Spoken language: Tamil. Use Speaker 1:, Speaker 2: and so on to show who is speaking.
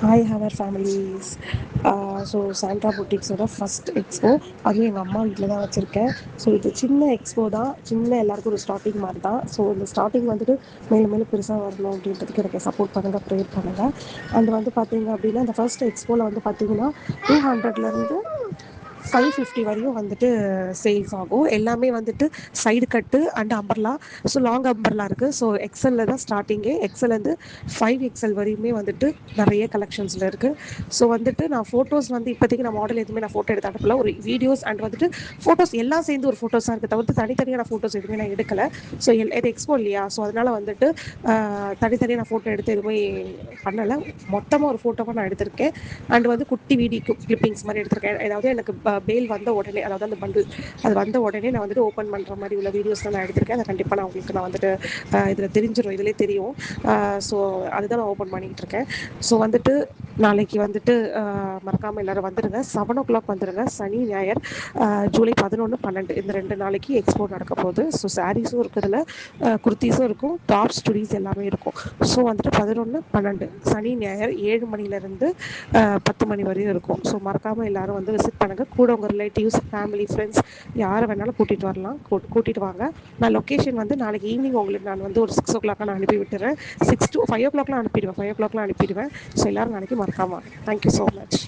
Speaker 1: Hi our families. So Sandra புட்டிக்ஸோட ஃபஸ்ட் எக்ஸ்போ, அதுவும் எங்கள் அம்மா வீட்டில் தான் வச்சுருக்கேன். ஸோ இது சின்ன எக்ஸ்போ தான், சின்ன எல்லாருக்கும் ஒரு ஸ்டார்டிங் மாதிரி தான். ஸோ இந்த ஸ்டார்டிங் வந்துட்டு மேலும் மேலும் பெருசாக வரணும் அப்படின்றதுக்கு எனக்கு சப்போர்ட் பண்ணுங்கள், ப்ரேயர் பண்ணுங்கள். அண்ட் வந்து பார்த்தீங்க அப்படின்னா இந்த ஃபர்ஸ்ட் எக்ஸ்போவில் வந்து பார்த்தீங்கன்னா 200லேருந்து 550 வரையும் வந்துட்டு சேல்ஸ் ஆகும். எல்லாமே வந்துட்டு side cut and umbrella. So long umbrella இருக்குது. ஸோ எக்ஸலில் தான் ஸ்டார்டிங்கே. எக்ஸல்லேருந்து 5XL வரையுமே வந்துட்டு நிறைய கலெக்ஷன்ஸில் இருக்குது. ஸோ வந்துட்டு நான் ஃபோட்டோஸ் வந்து இப்போதைக்கு நான் மாடல் எதுவுமே நான் ஃபோட்டோ எடுத்து அனுப்பல. ஒரு வீடியோஸ் அண்ட் வந்துட்டு ஃபோட்டோஸ் எல்லாம் சேர்ந்து ஒரு ஃபோட்டோஸாக இருக்குது, தவிர்த்து தனித்தனியாக நான் ஃபோட்டோஸ் எதுவுமே நான் எடுக்கலை. ஸோ இது எக்ஸ்போ இல்லையா, ஸோ அதனால் வந்துட்டு தனித்தனியாக நான் ஃபோட்டோ எடுத்து எதுவுமே பண்ணலை. மொத்தமாக ஒரு ஃபோட்டோவாக நான் எடுத்திருக்கேன். அண்ட் வந்து குட்டி வீடியோ கிளிப்பிங்ஸ் மாதிரி எடுத்திருக்கேன். ஏதாவது எனக்கு பேல் வந்த உடனே, அதாவது அந்த பண்டில் அது வந்த உடனே நான் வந்துட்டு ஓப்பன் பண்ணுற மாதிரி உள்ள வீடியோஸ்லாம் நான் எடுத்திருக்கேன். அதை கண்டிப்பாக நான் உங்களுக்கு நான் வந்துட்டு இதில் தெரிஞ்சிடும், இதிலே தெரியும். ஸோ அதுதான் நான் ஓப்பன் பண்ணிக்கிட்டு இருக்கேன். ஸோ வந்துட்டு நாளைக்கு வந்துட்டு மறக்காமல் எல்லோரும் வந்துடுங்க. 7 o'clock வந்துடுங்க. சனி ஞாயிறு ஜூலை 11, 12 இந்த 2 நாளைக்கு எக்ஸ்போ நடக்க போகுது. ஸோ சாரீஸும் இருக்குதுல, குர்த்திஸும் இருக்கும், டாப்ஸ் சுடிஸ் எல்லாமே இருக்கும். ஸோ வந்துட்டு 11, 12 சனி ஞாயிறு 7 மணிலேருந்து 10 மணி வரையும் இருக்கும். ஸோ மறக்காமல் எல்லோரும் வந்து விசிட் பண்ணுங்கள். கூட உங்கள் ரிலேட்டிவ்ஸ், ஃபேமிலி, ஃப்ரெண்ட்ஸ் யாரை வேணாலும் கூட்டிகிட்டு வரலாம். கூட்டிகிட்டு வாங்க. நான் லொக்கேஷன் வந்து நாளைக்கு ஈவினிங் உங்களுக்கு நான் வந்து ஒரு 6 o'clock நான் அனுப்பி விட்டுறேன். 6 to 5 o'clockலாம் அனுப்பிடுவேன். 5 o'clockலாம் அனுப்பிடுவேன். ஸோ எல்லோரும் நாளைக்கு மறக்காம வாங்க. Thank you so much.